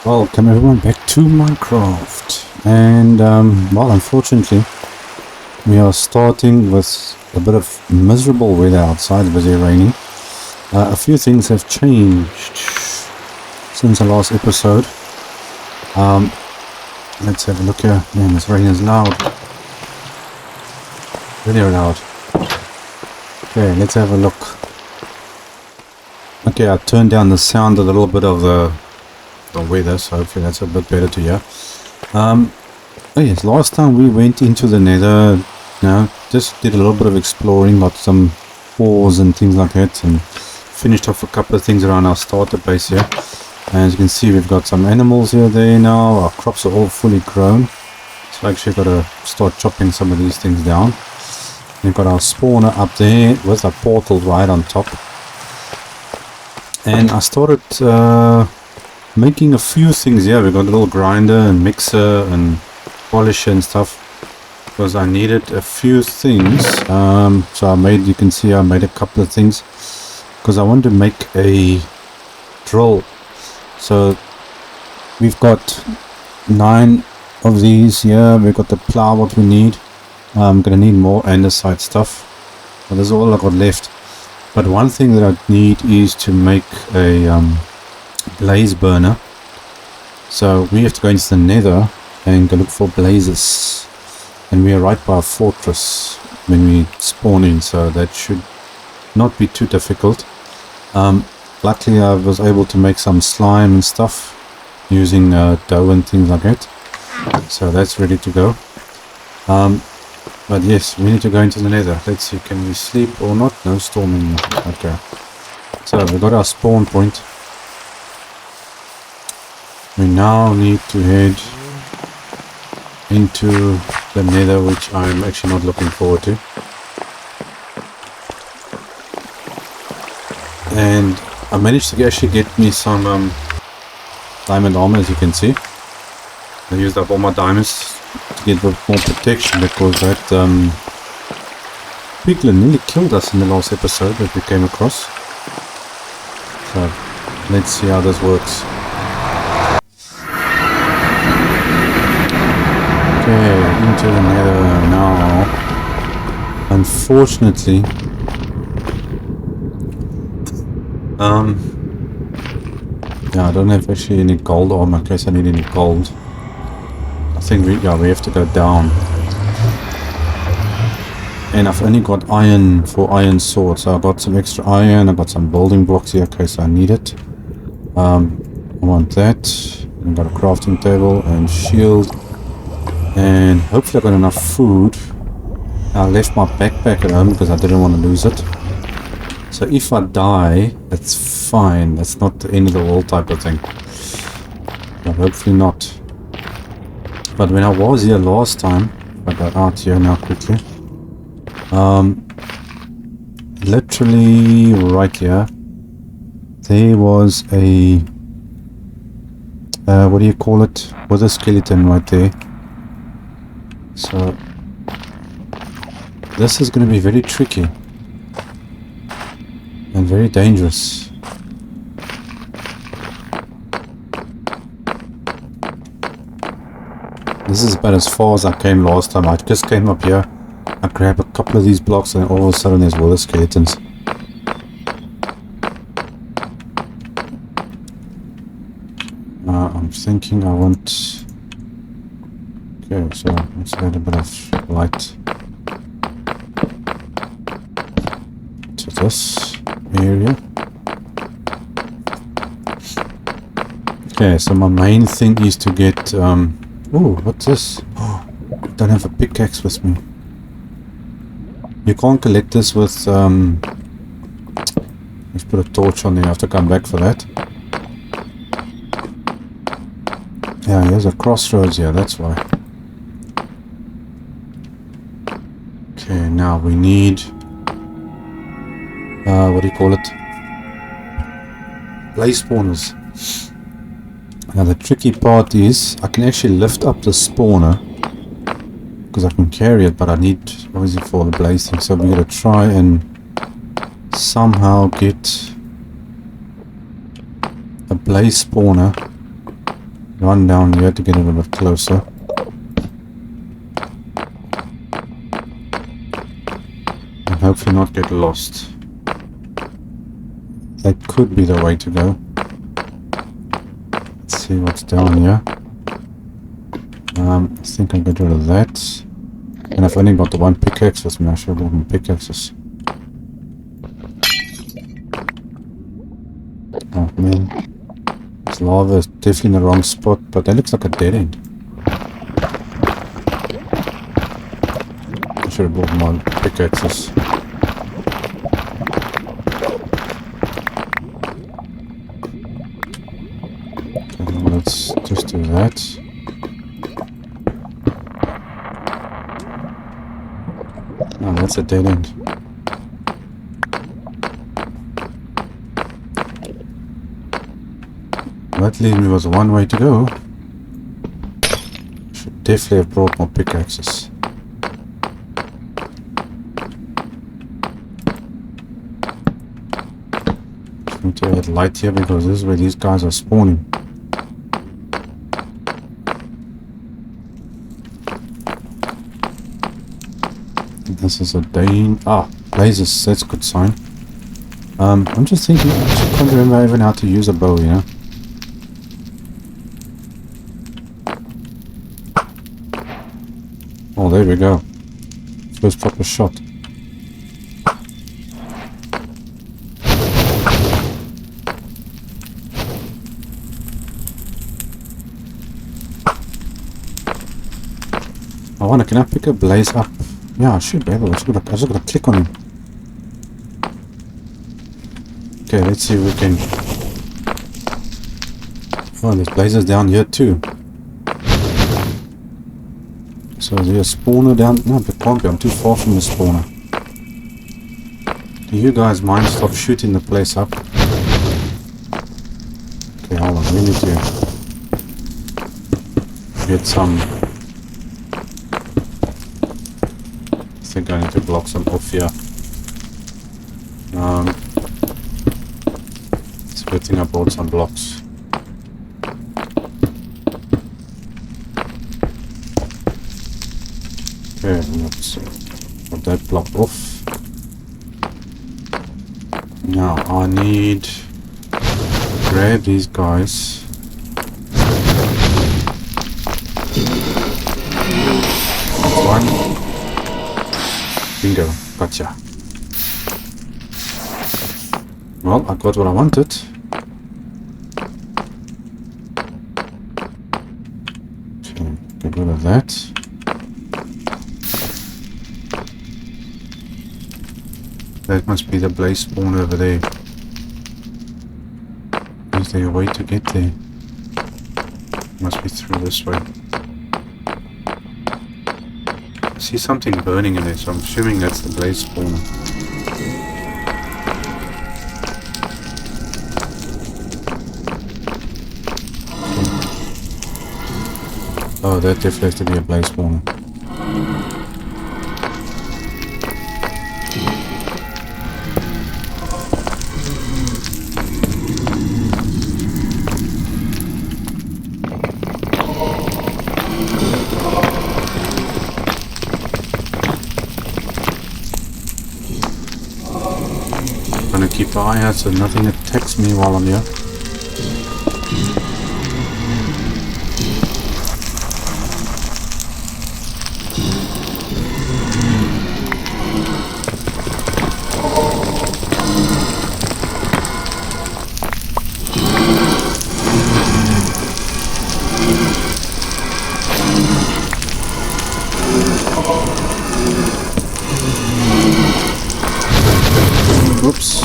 Welcome everyone back to Minecraft, and well, unfortunately we are starting with a bit of miserable weather outside. Busy raining. A few things have changed since the last episode. Let's have a look here. Man, this rain is loud, really loud. Okay, let's have a look. Okay, I turned down the sound a little bit of the weather, so hopefully that's a bit better to hear. Oh yes, last time we went into the nether, just did a little bit of exploring, got some ores and things like that, and finished off a couple of things around our starter base here. And as you can see, we've got some animals here there now. Our crops are all fully grown, so I actually got to start chopping some of these things down. We've got our spawner up there with a portal right on top, and I started making a few things here. We got a little grinder and mixer and polisher and stuff because I needed a few things. So you can see I made a couple of things because I want to make a drill. So we've got 9 of these here. We've got the plow what we need. I'm gonna need more andesite stuff, but this is all I got left. But one thing that I need is to make a blaze burner. So we have to go into the nether and go look for blazes, and we are right by a fortress when we spawn in, so that should not be too difficult. Luckily I was able to make some slime and stuff using dough and things like that, so that's ready to go. But yes, we need to go into the nether. Let's see, can we sleep or not? No storming. Okay, so we got our spawn point. We now need to head into the nether, which I'm actually not looking forward to. And I managed to actually get me some diamond armor, as you can see. I used up all my diamonds to get more protection because that piglin nearly killed us in the last episode that we came across. So let's see how this works. Okay, into the nether now. Unfortunately, yeah, I don't have actually any gold armor in case I need any gold. I think we have to go down. And I've only got iron for iron sword, so I got some extra iron. I got some building blocks here in case I need it. I want that. I've got a crafting table and shield. And hopefully I got enough food. I left my backpack at home because I didn't want to lose it. So if I die, that's fine. That's not the end of the world type of thing. But hopefully not. But when I was here last time, I got out here now quickly. Literally right here, there was a what do you call it? With a skeleton right there. So this is going to be very tricky and very dangerous. This is about as far as I came last time. I just came up here, I grabbed a couple of these blocks, and all of a sudden there's wither skeletons. I'm thinking I want... Okay, so let's add a bit of light to this area. Okay, so my main thing is to get oh, what's this? Oh, I don't have a pickaxe with me. You can't collect this with let's put a torch on there. I have to come back for that. Yeah, here's a crossroads here, that's why. Okay, now we need what do you call it? Blaze spawners. Now the tricky part is I can actually lift up the spawner because I can carry it, but I need obviously for the blaze thing, so we're gonna try and somehow get a blaze spawner run down here to get a little bit closer. And hopefully not get lost. That could be the way to go. Let's see what's down here. I think I'll get rid of that. And I've only got the one pickaxe with me. I should have bought my pickaxes. Oh man. This lava is definitely in the wrong spot, but that looks like a dead end. I should have bought my pickaxes. Okay, well, let's just do that. Oh, that's a dead end. That leaves me with one way to go. Should definitely have brought more pickaxes. Just need to add light here because this is where these guys are spawning. This is a blazes, that's a good sign. I'm just thinking, I can't remember even how to use a bow, you know. Oh, there we go. First proper shot. Can I pick a blaze up? Yeah, I should be able. I just gotta click on him. Okay, let's see if we can. Oh, there's blazes down here too. So is there a spawner down? No, it can't be. I'm too far from the spawner. Do you guys mind stop shooting the place up? Okay, hold on. We need to get some. I think I need to block some off here. It's a good thing I bought some blocks. Okay, let's put that block off. Now I need to grab these guys. That's one. Bingo, gotcha. Well, I got what I wanted. Okay, get rid of that. That must be the blaze spawn over there. Is there a way to get there? Must be through this way. I see something burning in there, so I'm assuming that's the blaze spawner. Oh, that definitely has to be a blaze spawner. Keep an eye out so nothing attacks me while I'm here. Oops.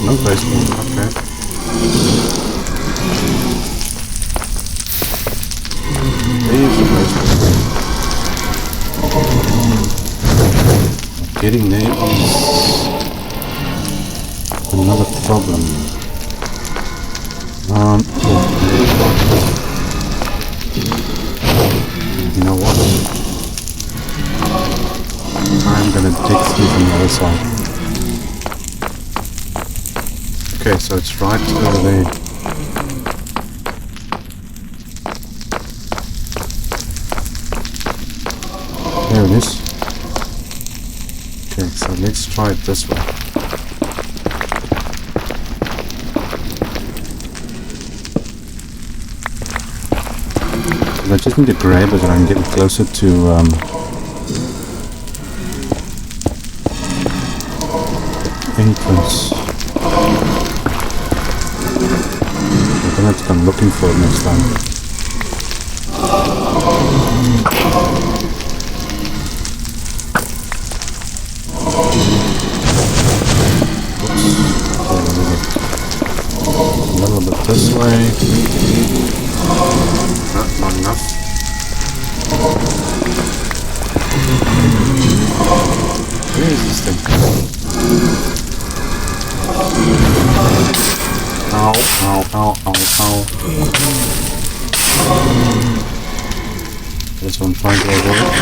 No basement, okay. There's the basement. Getting there is another problem. You know what? I'm gonna dig through from the other side. Okay, so it's right over there. There it is. Okay, so let's try it this way. I just need to grab it and I can get it closer to entrance. I'm gonna have to come looking for it next time. Oops. A little bit this way. Not enough. Where is this thing? Ow, ow, ow, ow, ow. That's what I'm trying to avoid.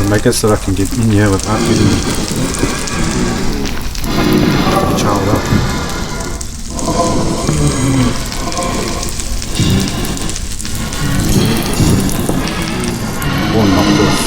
Make it so that I can get in here without getting charred up. Or knocked off.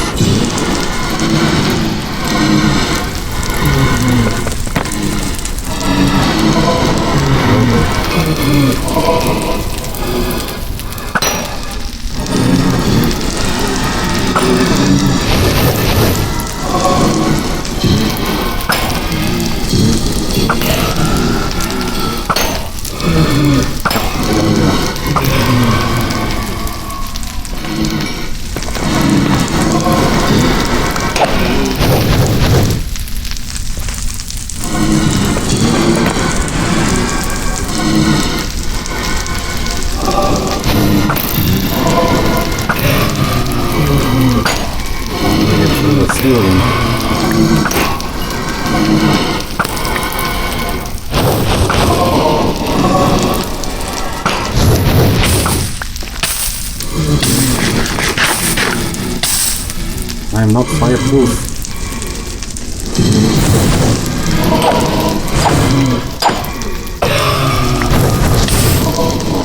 I am not fireproof.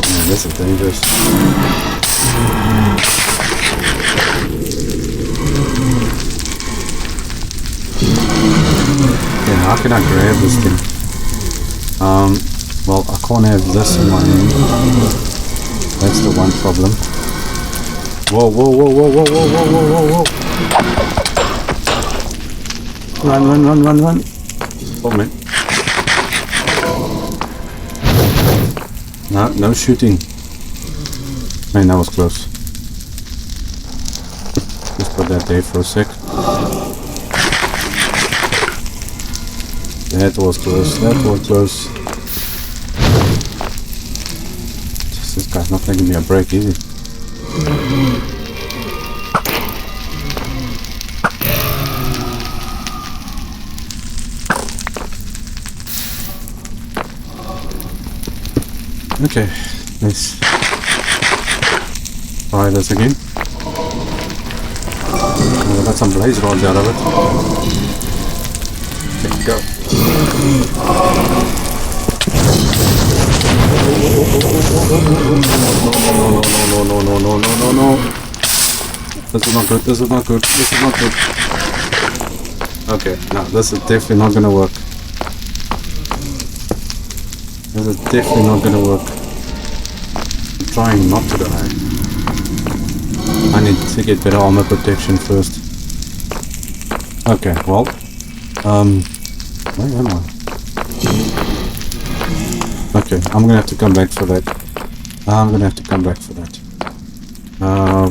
Man, this is dangerous. Okay, how can I grab this thing? Well, I can't have this in my hand. That's the one problem. Whoa, whoa, whoa, whoa, whoa, whoa, whoa, whoa, whoa, whoa. Run, run, run, run, run. Oh, man. No shooting. Man, that was close. Just put that there for a sec. That was close, that was close. Just, this guy's not making me a break, is he? Okay, let's try this again. Oh, I got some blaze rods out of it. Okay, go. No. This is not good, this is not good, this is not good. Okay, no, this is definitely not gonna work. This is definitely not gonna work. I'm trying not to die. I need to get better armor protection first. Okay, well, where am I? Okay, I'm gonna have to come back for that.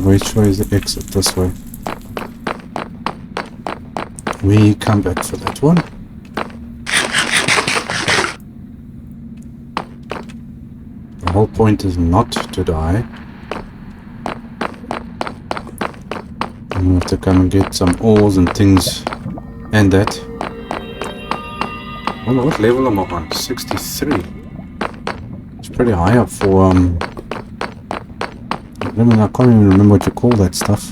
Which way is the exit? This way. We come back for that one. The whole point is not to die. I'm gonna have to come and get some ores and things and that. Well, what level am I on? 63. It's pretty high up for I can't even remember what you call that stuff.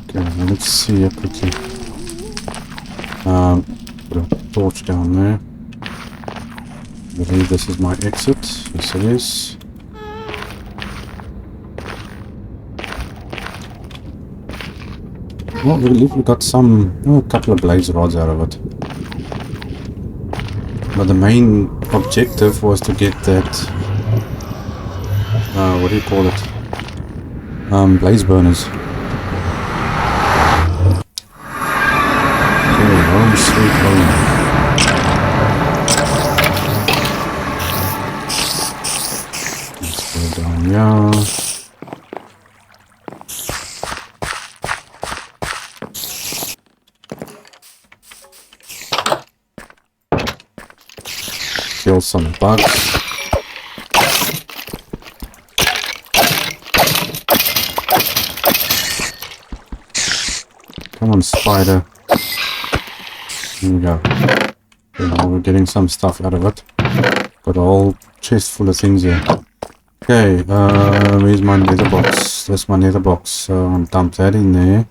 Okay, now let's see here quickly. Put a torch down there. I believe this is my exit. Yes, it is. Well, we got a couple of blaze rods out of it. But the main objective was to get that, what do you call it? Blaze burners. Okay, home sweet home. Let's go down here. Kill some bugs. Come on, spider. Here we go. Okay, now we're getting some stuff out of it. Got a whole chest full of things here. Okay, where's my nether box? That's my nether box. So I'll dump that in there.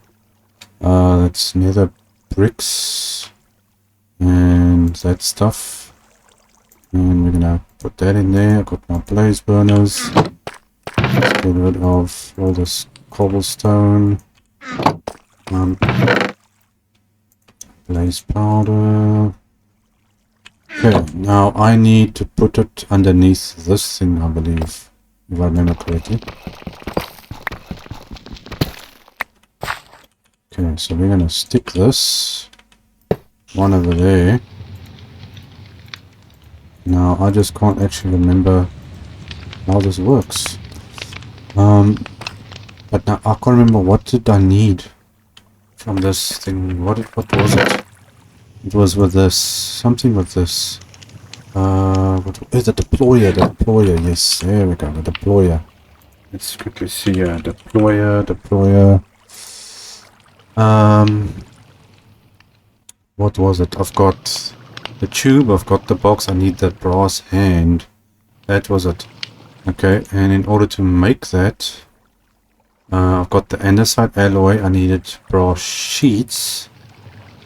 That's nether bricks. And that stuff. And we're gonna put that in there. I've got my blaze burners. Let's get rid of all this cobblestone. Blaze powder. Okay, now I need to put it underneath this thing, I believe, if I remember correctly. Okay, so we're gonna stick this one over there. Now, I just can't actually remember how this works. But now I can't remember what did I need from this thing. What was it? It was with this, something with this. What is the deployer? The deployer, yes, there we go, the deployer. Let's quickly see here. Deployer. What was it? I've got the tube, I've got the box, I need that brass hand. That was it. Okay, and in order to make that, I've got the andesite alloy, I needed brass sheets.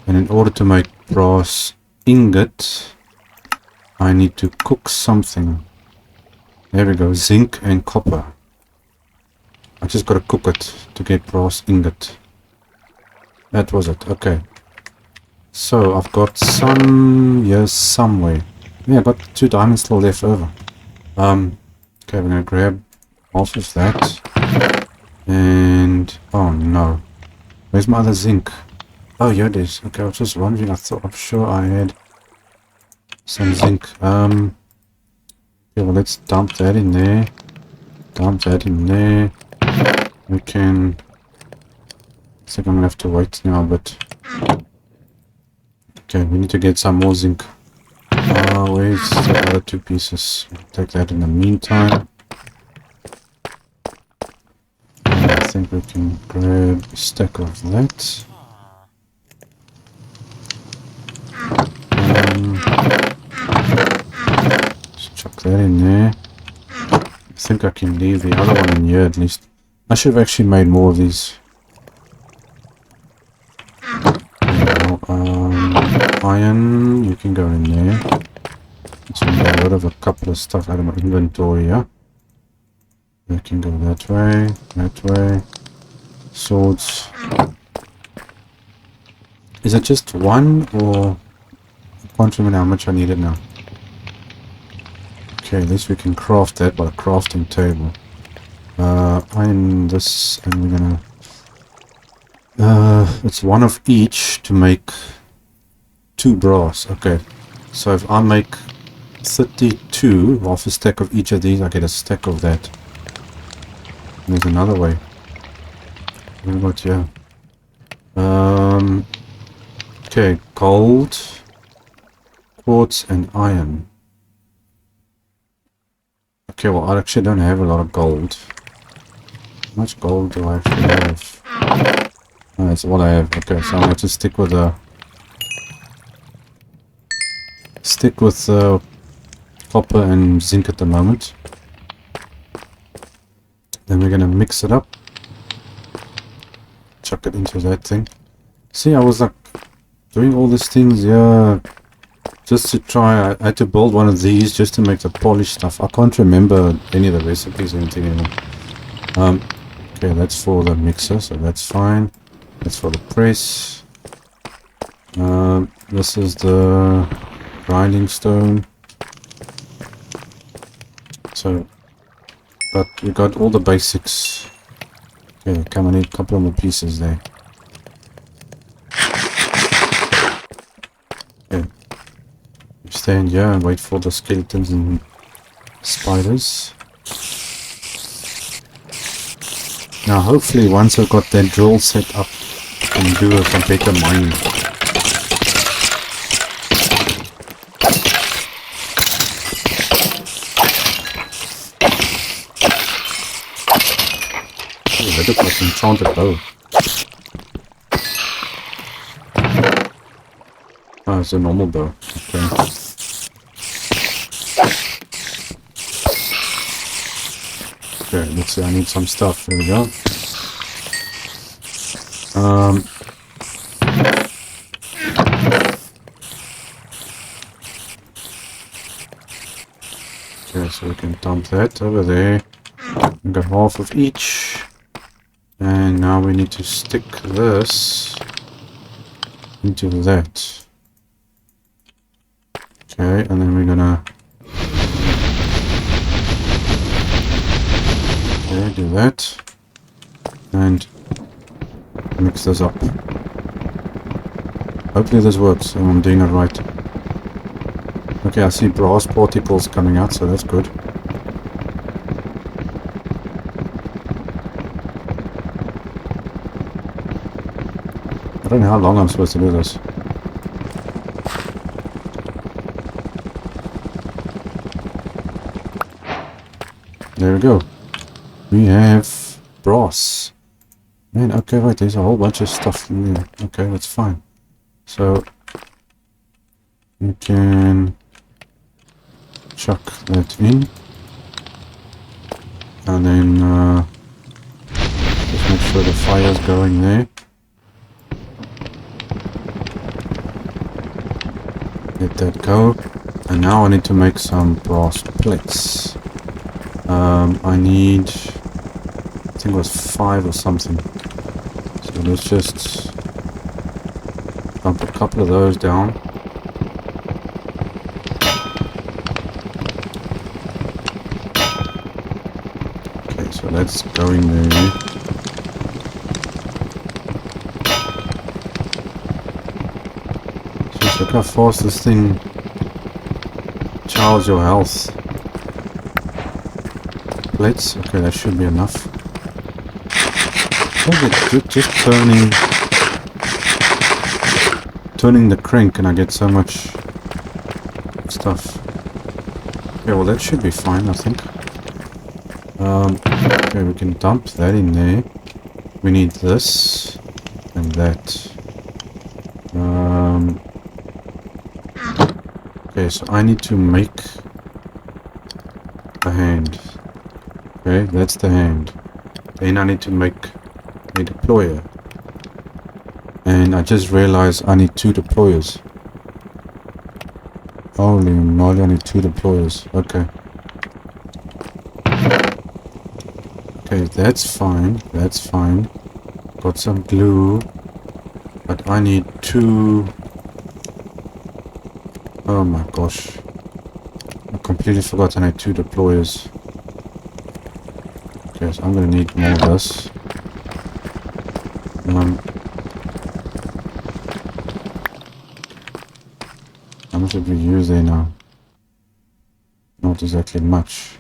And in order to make brass ingot, I need to cook something. There we go, zinc and copper. I just gotta cook it to get brass ingot. That was it, okay. So I've got some here somewhere. Yeah, I've got 2 diamonds still left over. Okay, we're gonna grab half of that. And oh no. Where's my other zinc? Oh, here it is. Okay, I was just wondering, I'm sure I had some zinc. Okay, well let's dump that in there. Dump that in there. We can, I think I'm gonna have to wait now a bit. Okay, we need to get some more zinc. Where's the other 2 pieces? Take that in the meantime. I think we can grab a stack of that. Just chuck that in there. I think I can leave the other one in here at least. I should have actually made more of these. Iron, you can go in there. Let's get rid of a couple of stuff out of my inventory here. You can go that way. Swords. Is it just one, or I can't remember how much I needed now. Okay, at least we can craft that by a crafting table. Iron this, and we're gonna it's one of each to make 2 brass. Okay, so if I make 32, half a stack of each of these, I get a stack of that. And there's another way. What about here? Okay, gold, quartz, and iron. Okay, well I actually don't have a lot of gold. How much gold do I actually have? Oh, that's all I have. Okay, so I'm going to stick with copper and zinc at the moment. Then we're going to mix it up. Chuck it into that thing. See, I was like doing all these things, yeah, just to try. I had to build one of these just to make the polish stuff. I can't remember any of the recipes or anything anymore. Okay, that's for the mixer, so that's fine. That's for the press. This is the grinding stone. So, but we got all the basics. Okay, come on, I need a couple of more pieces there. Okay. Stand here and wait for the skeletons and spiders. Now hopefully once I've got that drill set up, I can do some better mining. Oh, that looks like an enchanted bow. Oh, it's a normal bow. Okay. Okay, let's see, I need some stuff. Here we go. Okay, so we can dump that over there. We got half of each. And now we need to stick this into that. Okay, and then we're gonna do that and mix this up. Hopefully this works and I'm doing it right. Okay, I see brass particles coming out, so that's good. I don't know how long I'm supposed to do this. There we go. We have brass. Man, okay, wait, there's a whole bunch of stuff in there. Okay, that's fine. So, we can chuck that in. And then, just make sure the fire's going there. Let that go. And now I need to make some brass plates. I need, I think it was 5 or something. So let's just dump a couple of those down. Okay, so that's going there. Just look how fast this thing charges your health. Plates, okay, that should be enough. Just turning the crank and I get so much stuff. Okay, well that should be fine, I think. Okay, we can dump that in there. We need this and that. Okay, so I need to make a hand. Okay, that's the hand. Then I need to make a deployer. And I just realized I need 2 deployers. Holy moly, I need 2 deployers. Okay. Okay, that's fine. That's fine. Got some glue. But I need 2... Oh my gosh. I completely forgot I need 2 deployers. Okay, so I'm gonna need more of this. How much did we use there now? Not exactly much.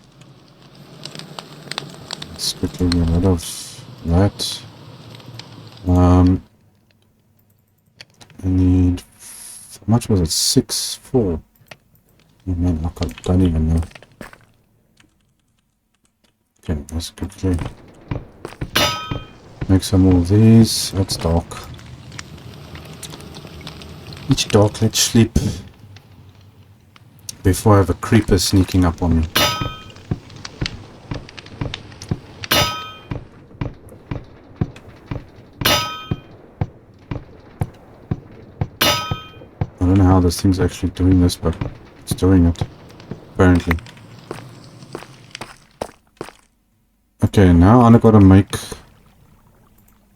Let's quickly get rid of that. I need... How much was it? 6, 4. Oh man, I don't even know. Okay, let's quickly Make some more of these. It's dark. It's dark, let's sleep. Before I have a creeper sneaking up on me. I don't know how this thing's actually doing this, but it's doing it. Apparently. Okay, now I gotta make...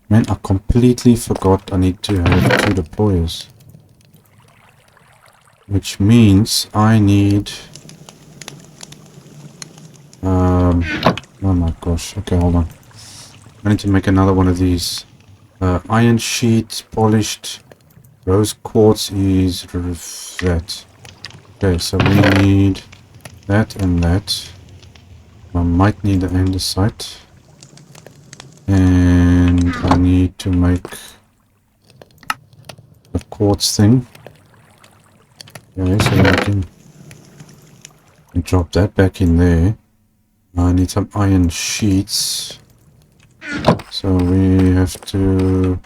Man, I completely forgot I need to have 2 deployers. Which means I need... oh my gosh, okay, hold on. I need to make another one of these. Iron sheet, polished, rose quartz is that. Okay, so we need that and that. I might need the andesite. And I need to make the quartz thing. Okay, so I can drop that back in there. I need some iron sheets. So we have to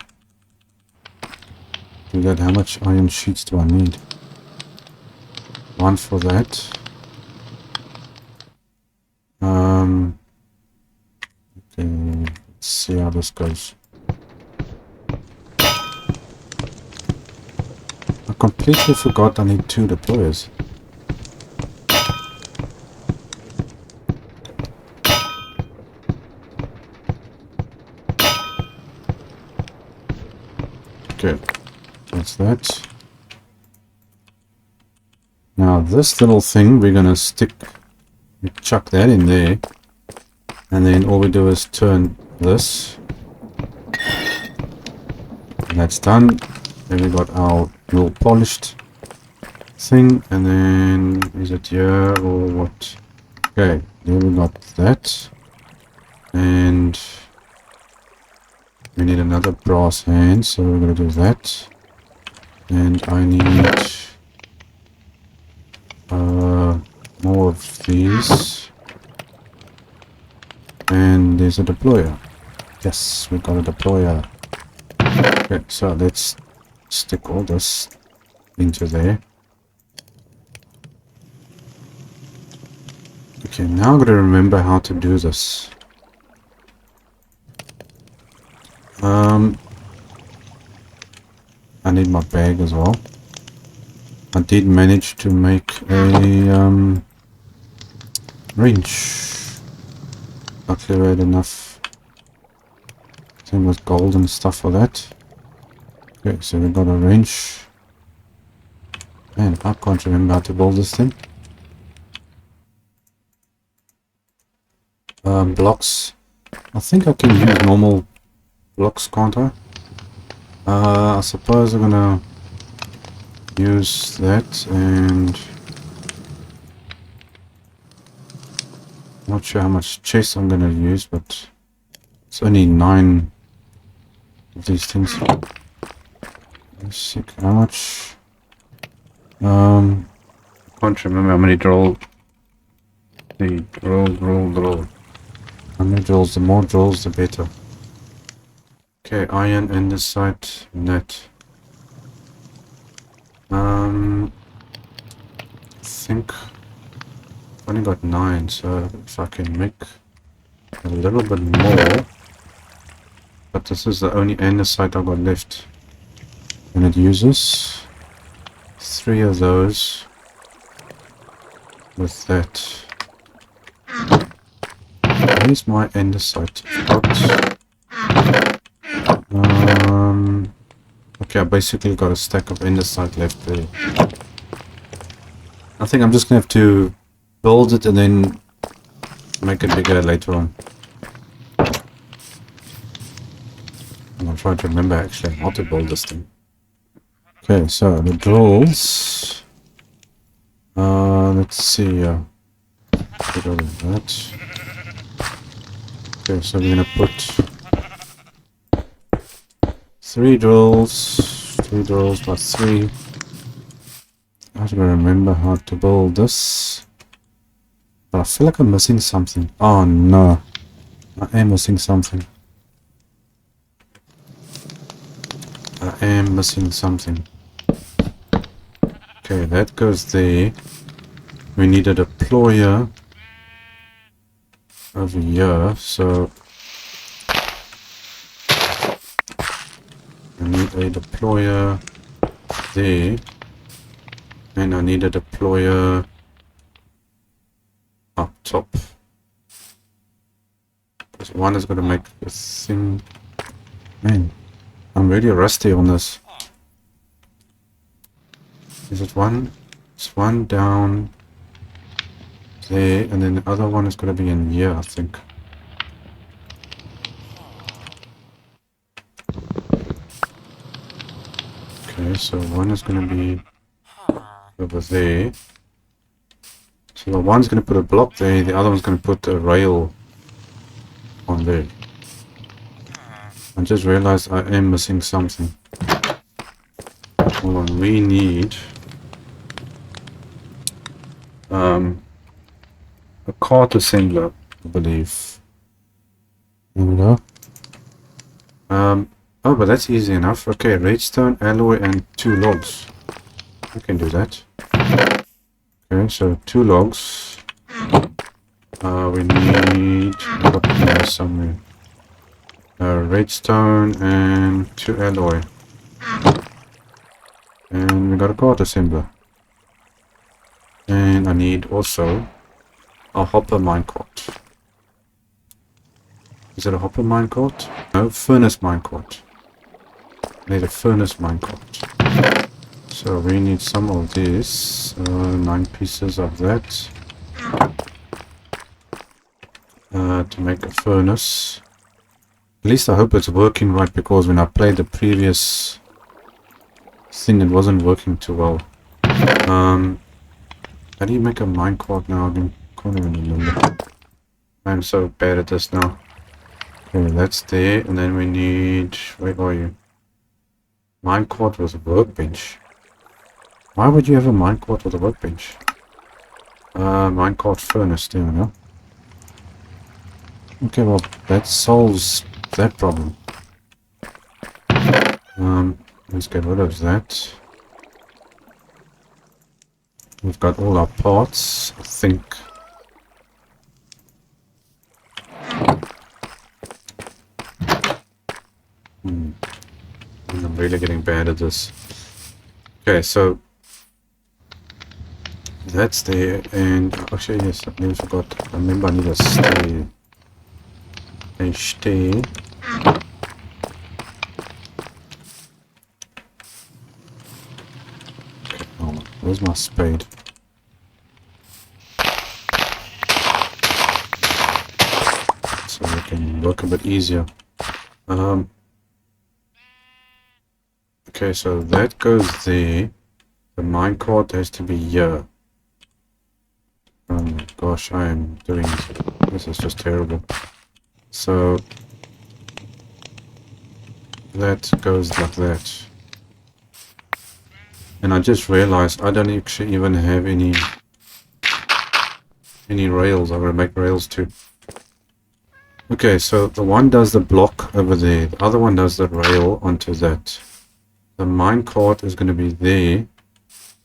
do that. How much iron sheets do I need? 1 for that. Okay, let's see how this goes. I completely forgot I need 2 deployers. Okay, that's that. Now this little thing we're gonna chuck that in there, and then all we do is turn this, and that's done. Then we got our little polished thing, and then is it here or what? Okay, then we got that, and we need another brass hand, so we're gonna do that, and I need more of these, and there's a deployer. Yes, we got a deployer. Okay, so let's stick all this into there. Okay, now I'm gonna remember how to do this. I need my bag as well. I did manage to make a wrench. Luckily we had enough thing with gold and stuff for that. Okay, so we got a wrench. Man, I can't remember how to build this thing. Blocks. I think I can use normal blocks, can't I? I suppose I'm gonna use that, and not sure how much chest I'm gonna use, but it's only 9 of these things. Let's see how much. Can't remember how many drill. Drill. How many drills? The more drills, the better. Okay, iron, andesite, net. I think I've only got 9, so if I can make a little bit more, but this is the only andesite I've got left, and it uses 3 of those with that. Where's my andesite? Okay, I basically got a stack of andesite left there. I think I'm just gonna have to build it and then make it bigger later on. I'm trying to remember actually how to build this thing. Okay, so the drills. Let's see. Get all of that. Okay, so we're gonna put 3 drills. 3 drills plus 3. I have to remember how to build this. But I feel like I'm missing something. Oh no. I am missing something. I am missing something. Okay, that goes there. We need a deployer over here, so I need a deployer there, and I need a deployer up top. This one is going to make this thing. Man, I'm really rusty on this. Is it one? It's one down there, and then the other one is going to be in here, I think. Okay, so one is going to be over there. So the one's going to put a block there, the other one's going to put a rail on there. I just realized I am missing something. Hold on, we need a cart assembler, I believe. Here we go. Oh, but that's easy enough. Okay, redstone, alloy, and 2 logs. I can do that. Okay, so 2 logs. We need somewhere. Redstone and 2 alloy. And we got a cart assembler. And I need also a hopper minecart. Is it a hopper minecart? No, furnace minecart. I need a furnace minecart. So we need some of this. 9 pieces of that. To make a furnace. At least I hope it's working right, because when I played the previous thing it wasn't working too well. How do you make a minecart now? I can't even remember. I'm so bad at this now. Okay, that's there, and then we need... Where are you? Minecart with a workbench. Why would you have a minecart with a workbench? Minecart furnace, there we go. Okay, well, that solves that problem. Let's get rid of that. We've got all our parts, I think. I'm really getting bad at this. Okay, so that's there, and actually, yes, I nearly forgot. I remember I need a stay. A stay. Okay, oh, where's my spade? So we can work a bit easier. Okay, so that goes there. The minecart has to be here. Oh my gosh, I am doing... This is just terrible. So... that goes like that. And I just realized I don't actually even have any rails. I'm gonna make rails too. Okay, so the one does the block over there. The other one does the rail onto that. The minecart is going to be there,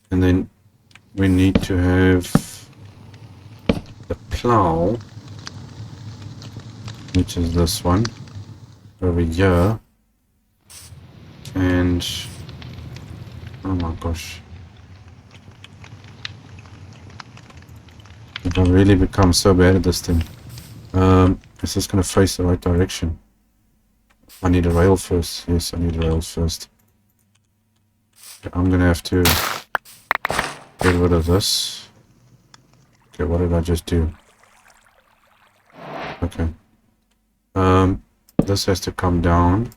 and then we need to have the plow, which is this one, over here, and oh my gosh, if I really become so bad at this thing, it's just going to face the right direction. I need a rail first. Yes, I need rails first. I'm gonna have to get rid of this. Okay, what did I just do? Okay. This has to come down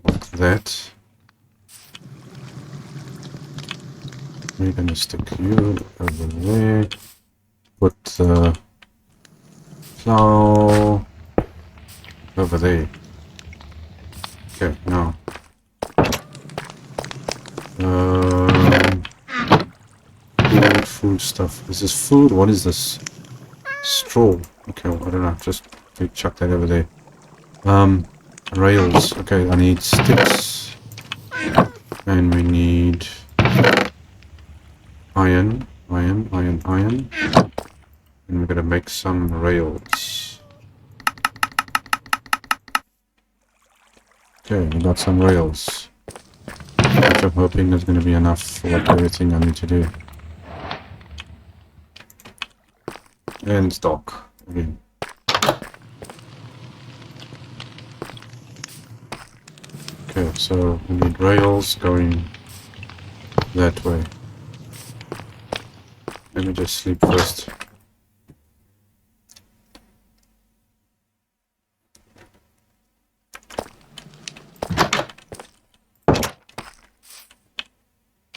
like that. We're gonna stick you over there. Put the plow over there. Okay, now. Food stuff. Is this food? What is this? Straw. Okay, well, I don't know. Just chuck that over there. Rails. Okay, I need sticks. And we need iron. And we're gonna make some rails. Okay, we got some rails, which I'm hoping is gonna be enough for everything I need to do. And stock again. Okay, so we need rails going that way. Let me just sleep first.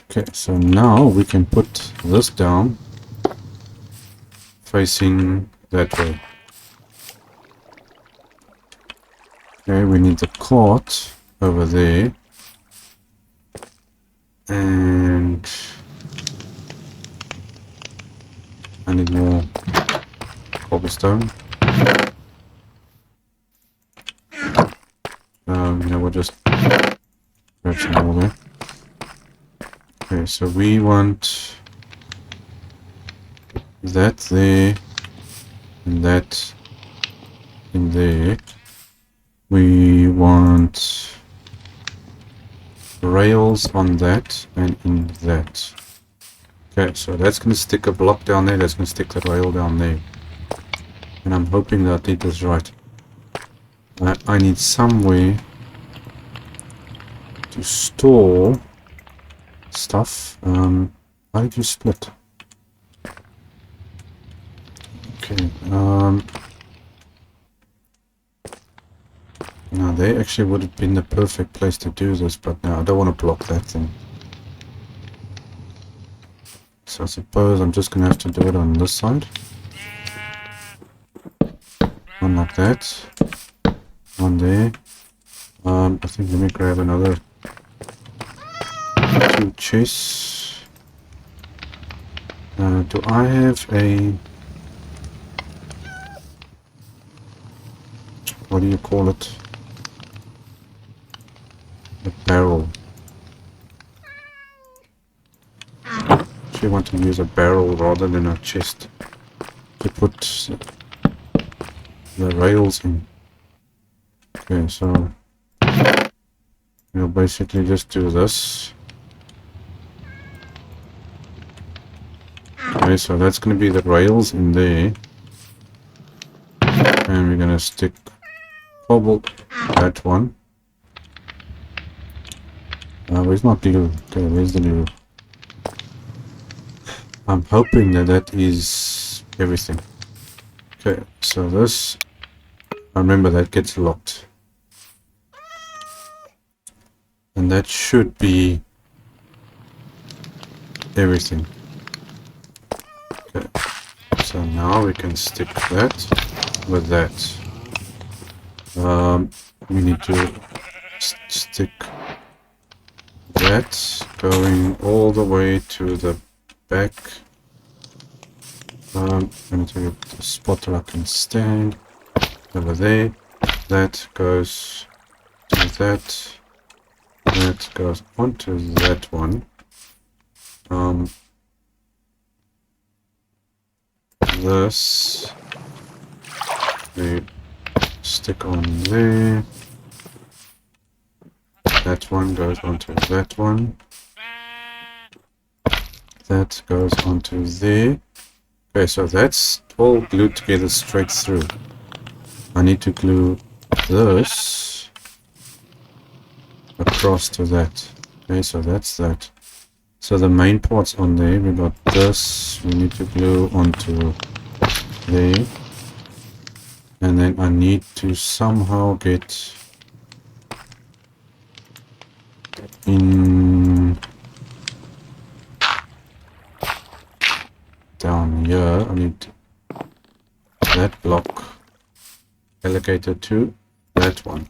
Okay, so now we can put this down facing that way. Okay, we need the cart over there. And I need more cobblestone. We'll just grab some more there. Okay, so we want that there and that in there. We want rails on that and in that. Okay, so that's going to stick a block down there, that's going to stick the rail down there. And I'm hoping that I did this right. I need somewhere to store stuff. How did you split? Okay, now they actually would have been the perfect place to do this, but now I don't want to block that thing. So I suppose I'm just gonna have to do it on this side. One like that. One there. I think let me grab another 2 chests. Do I have a... what do you call it? A barrel. Actually want to use a barrel rather than a chest to put the rails in. Okay, so we'll basically just do this. Okay, so that's going to be the rails in there. And we're going to stick cobble that one. Where's my glue? Okay, where's the glue? I'm hoping that that is everything. Okay, so this, remember that gets locked. And that should be everything. Okay, so now we can stick that with that. We need to stick that going all the way to the back. I'm going to take a spot that I can stand over there. That goes to that. That goes onto that one. This we stick on there. That one goes onto that one. That goes onto there. Okay, so that's all glued together straight through. I need to glue this across to that. Okay, so that's that. So the main part's on there. We got this. We need to glue onto there. And then I need to somehow get in down here. I need that block allocated to that one.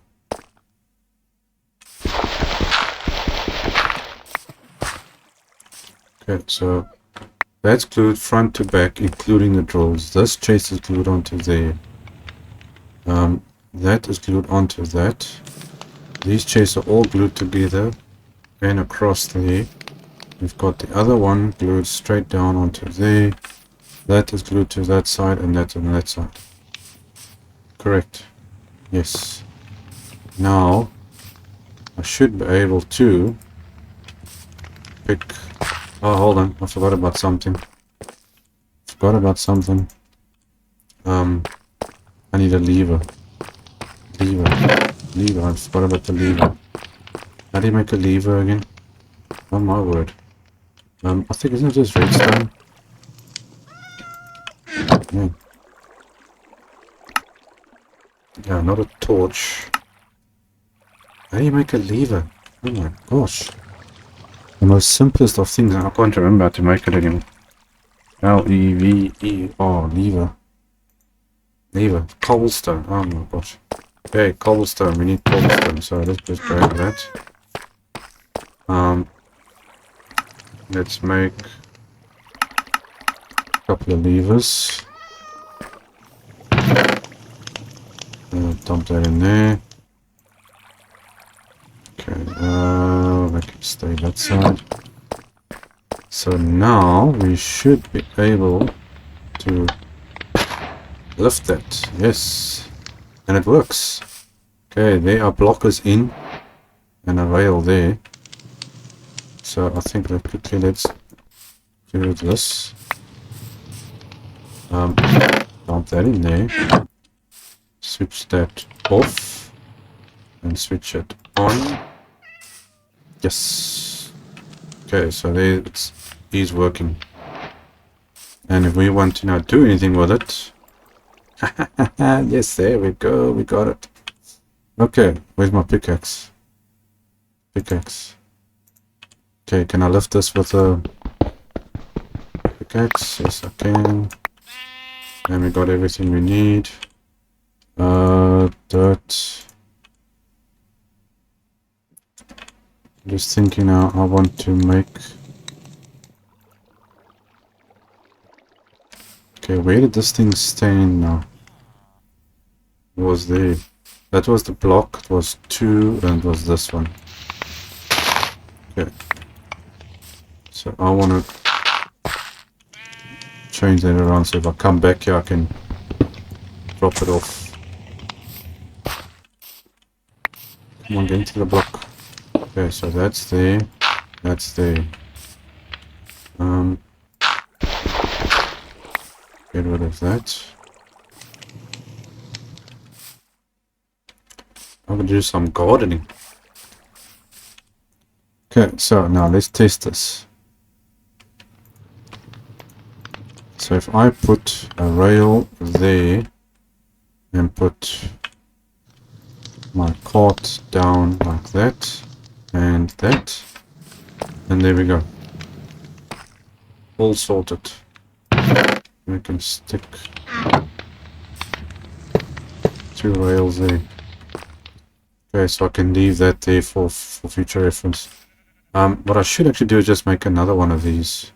Okay, so that's glued front to back, including the drills. This chest is glued onto there. That is glued onto that. These chests are all glued together Then across there, we've got the other one glued straight down onto there. That is glued to that side and that on that side. Correct. Yes. Now, I should be able to pick... Oh, hold on. I forgot about something. I need a lever. Lever. I forgot about the lever. How do you make a lever again? Oh my word. I think, isn't it just redstone? Yeah. Yeah, not a torch. How do you make a lever? Oh my gosh. The most simplest of things, I can't remember how to make it anymore. L-E-V-E-R, lever. Lever. Cobblestone. Oh my gosh. Okay, cobblestone. We need cobblestone, so let's just grab that. Let's make a couple of levers. Dump that in there. Okay, make it stay that side. So now we should be able to lift that. Yes, and it works. Okay, there are blockers in and a rail there. So I think that quickly let's do this. Dump that in there. Switch that off and switch it on. Yes. Okay, so there it is working. And if we want to now do anything with it, yes, there we go, we got it. Okay, where's my pickaxe? Okay, can I lift this with a pickaxe? Yes, I can. And we got everything we need. Dirt. Just thinking now, I want to make... Okay, where did this thing stand now? It was there. That was the block, it was 2, and it was this one. Okay. So I want to change that around, so if I come back here I can drop it off. Come on, get into the block. Okay, so that's there. That's there. Get rid of that. I'm gonna do some gardening. Okay, so now let's test this. So if I put a rail there and put my cart down like that and that, and there we go. All sorted. We can stick 2 rails there. Okay, so I can leave that there for future reference. What I should actually do is just make another one of these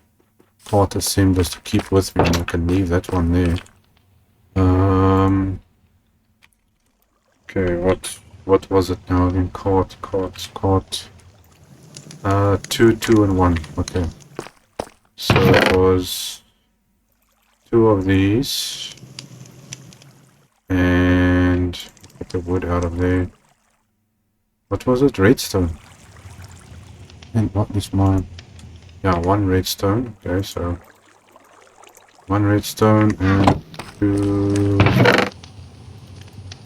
cart assemblers to keep with me, and I can leave that one there. Okay, what was it now again? Cart. 2, 2 and 1. Okay. So it was 2 of these, and get the wood out of there. What was it? Redstone. And what is mine? Yeah, 1 redstone. Okay, so 1 redstone and 2.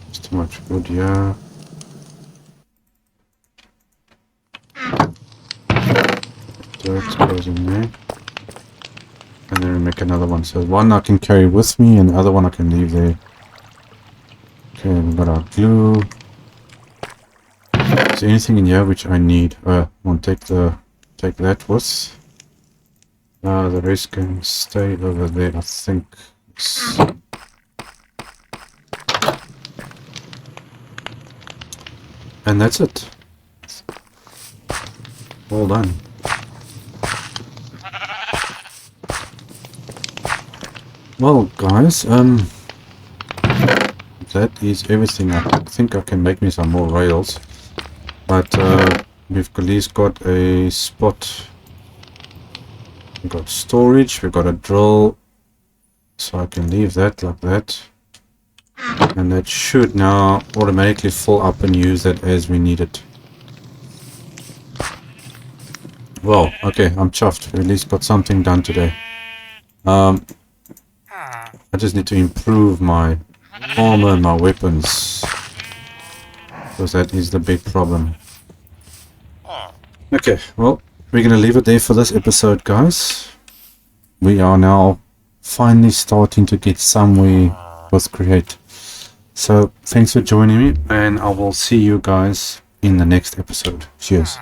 It's too much wood, yeah. Dirt goes in there. And then we make another one. So 1 I can carry with me, and the other one I can leave there. Okay, we've got our glue. Is there anything in here which I need? I want to take that with. The rest can stay over there, I think. And that's it. All done. Well, guys, that is everything. I think I can make me some more rails, but We've at least got a spot. We've got storage. We've got a drill. So I can leave that like that. And that should now automatically fill up and use that as we need it. Well, okay, I'm chuffed. We at least got something done today. I just need to improve my armor and my weapons. Because that is the big problem. Okay, well, we're going to leave it there for this episode, guys. We are now finally starting to get somewhere with Create. So, thanks for joining me, and I will see you guys in the next episode. Cheers.